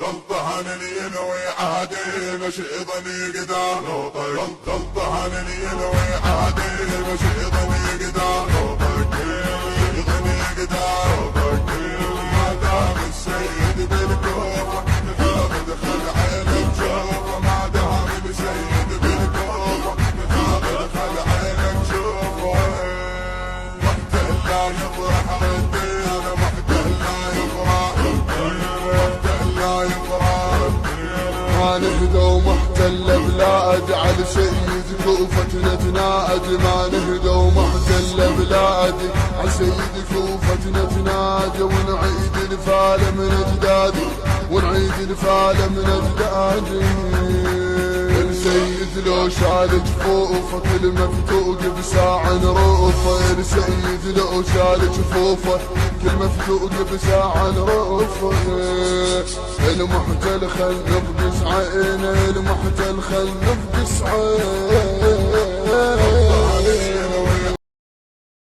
غلطة هنني ينوي عادي مش يضني قدام غلطة هنني ينوي عادي مش يضني قدام يضني قدام ما دام السيد بالكوفة دخل عينك شوفه ما دام السيد بالكوفة دخل عينك شوفه وقت لا يفرح الدين وقت لا يفرح ما نهدى ومحتل بلاد على سيد كوفة نتناد ما نهدى ومحتل بلاد على سيد كوفة نتناد ونعيد الفال من اجدادي ونعيد الفال من اجدادي السيد لو شال جفوفه كل مفتوق بساعة نروفه السيد لو شال جفوفه كل مفتوق بساعة نروفه المحتل خل نبقس عينه المحتل خل نبقس عينه